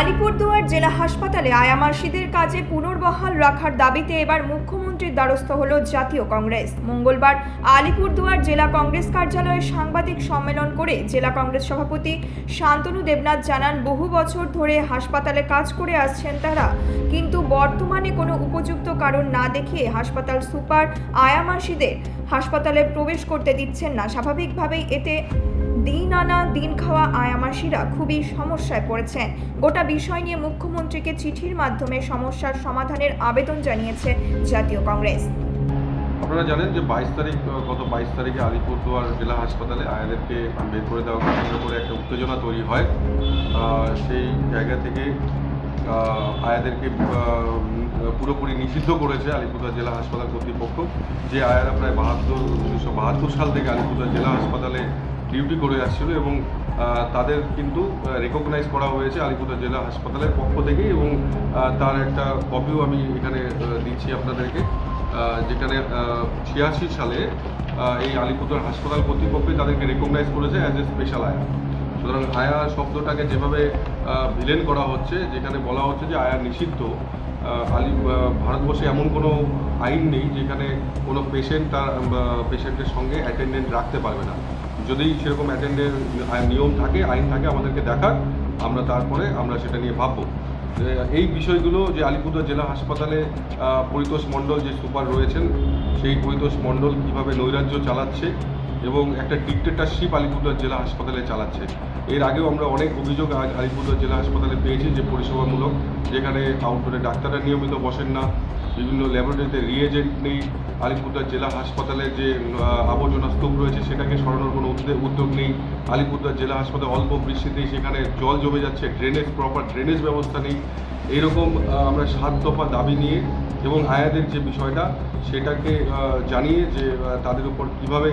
আলিপুরদুয়ার জেলা হাসপাতালে আয়া মাসিদের কাজে পুনর্বহাল রাখার দাবিতে এবার মুখ্যমন্ত্রীর দ্বারস্থ হল জাতীয় কংগ্রেস। মঙ্গলবার আলিপুরদুয়ার জেলা কংগ্রেস কার্যালয়ে সাংবাদিক সম্মেলন করে জেলা কংগ্রেস সভাপতি শান্তনু দেবনাথ জানান, বহু বছর ধরে হাসপাতালে কাজ করে আসছেন তারা, কিন্তু বর্তমানে কোনো উপযুক্ত কারণ না দেখিয়ে হাসপাতাল সুপার আয়া মাসিদের হাসপাতালে প্রবেশ করতে দিচ্ছেন না। স্বাভাবিকভাবেই এতে দিন আনা দিন খাওয়া আয়া মাসিরা খুবই সমস্যায় পড়েছেন। গোটা বিষয় নিয়ে মুখ্যমন্ত্রীকে চিঠির মাধ্যমে সমস্যার সমাধানের আবেদন জানিয়েছে জাতীয় কংগ্রেস। আপনারা জানেন যে গত 22 তারিখে আলিপুরদুয়ার জেলা হাসপাতালে আয়াদেরকে বের করে দেওয়া কেন্দ্র করে একটা উত্তেজনা তৈরি হয়। সেই জায়গা থেকে আয়াদেরকে পুরোপুরি নিষিদ্ধ করেছে আলিপুরদুয়ার জেলা হাসপাতাল কর্তৃপক্ষ। যে আয়ারা প্রায় 1972 সাল থেকে আলিপুরদুয়ার জেলা হাসপাতালে ডিউটি করে আসছিল এবং তাদের কিন্তু রেকগনাইজ করা হয়েছে আলিপুরদুয়ার জেলা হাসপাতালের পক্ষ থেকে, এবং তার একটা কপিও আমি এখানে দিচ্ছি আপনাদেরকে, যেখানে 86 সালে এই আলিপুরদুয়ার হাসপাতাল কর্তৃপক্ষই তাদেরকে রেকগনাইজ করেছে অ্যাজ এ স্পেশাল আয়া। সুতরাং আয়া শব্দটাকে যেভাবে ভিলেন করা হচ্ছে, যেখানে বলা হচ্ছে যে আয়া নিষিদ্ধ, ভারতবর্ষে এমন কোনো আইন নেই যেখানে কোনো পেশেন্ট তার পেশেন্টের সঙ্গে অ্যাটেন্ডেন্ট রাখতে পারবে না। যদি সেরকম অ্যাটেন্ডেন্ট নিয়ম থাকে, আইন থাকে, আমাদেরকে দেখাক, তারপরে আমরা সেটা নিয়ে ভাববো। এই বিষয়গুলো যে আলিপুরদুয়ার জেলা হাসপাতালে পরিতোষ মণ্ডল যে সুপার রয়েছেন, সেই পরিতোষ মণ্ডল কীভাবে নৈরাজ্য চালাচ্ছে এবং একটা ডিক্টেটরশিপ আলিপুরদুয়ার জেলা হাসপাতালে চালাচ্ছে। এর আগেও আমরা অনেক অভিযোগ আলিপুরদুয়ার জেলা হাসপাতালে পেয়েছি, যে পরিষেবামূলক, যেখানে আউটডোরে ডাক্তাররা নিয়মিত বসেন না, বিভিন্ন ল্যাবরেটরিতে রিএজেন্ট নেই, আলিপুরদুয়ার জেলা হাসপাতালে যে আবর্জনা স্তূপ রয়েছে সেটাকে সরানোর কোনো উদ্যোগ নেই, আলিপুরদুয়ার জেলা হাসপাতালে অল্প বৃষ্টিতেই সেখানে জল জমে যাচ্ছে, প্রপার ড্রেনেজ ব্যবস্থা নেই। এইরকম আমরা 7 দফা দাবি নিয়ে এবং আয়াদের যে বিষয়টা সেটাকে জানিয়ে যে তাদের উপর কীভাবে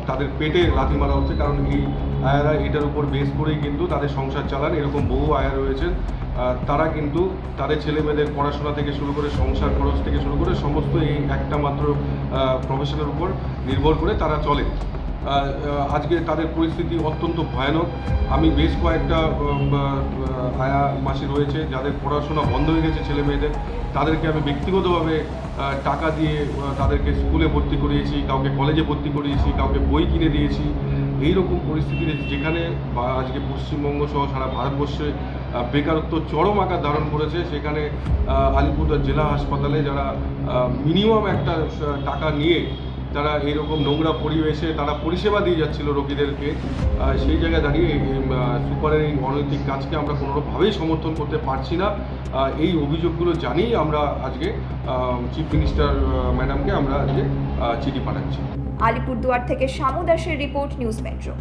তাদের পেটে লাথি মারা হচ্ছে, কারণ এই আয়ারা এটার উপর বেস করেই কিন্তু তাদের সংসার চালান। এরকম বহু আয়া রয়েছেন, তারা কিন্তু তাদের ছেলেমেয়েদের পড়াশোনা থেকে শুরু করে সংসার খরচ থেকে শুরু করে সমস্ত এই একটা মাত্র প্রফেশনের উপর নির্ভর করে তারা চলে। আজকে তাদের পরিস্থিতি অত্যন্ত ভয়ানক। আমি বেশ কয়েকটা আয়া মাসি রয়েছে যাদের পড়াশোনা বন্ধ হয়ে গেছে ছেলে মেয়েদের, তাদেরকে আমি ব্যক্তিগতভাবে টাকা দিয়ে তাদেরকে স্কুলে ভর্তি করিয়েছি, কাউকে কলেজে ভর্তি করিয়েছি, কাউকে বই কিনে দিয়েছি। এইরকম পরিস্থিতিতে যেখানে আজকে পশ্চিমবঙ্গ সহ সারা ভারতবর্ষে বেকারত্ব চরম আকার ধারণ করেছে, সেখানে আলিপুরদুয়ার জেলা হাসপাতালে যারা মিনিমাম একটা টাকা নিয়ে তারা এইরকম নোংরা পরিবেশে তারা পরিষেবা দিয়ে যাচ্ছিল রোগীদেরকে, সেই জায়গায় দাঁড়িয়ে সুপারের এই অনৈতিক কাজকে আমরা কোনোভাবেই সমর্থন করতে পারছি না। এই অভিযোগগুলো জানিয়ে আমরা আজকে চিফ মিনিস্টার ম্যাডামকে আমরা আজকে চিঠি পাঠাচ্ছি। আলিপুরদুয়ার থেকে শামু দাসের রিপোর্ট, নিউজ মেট্রো।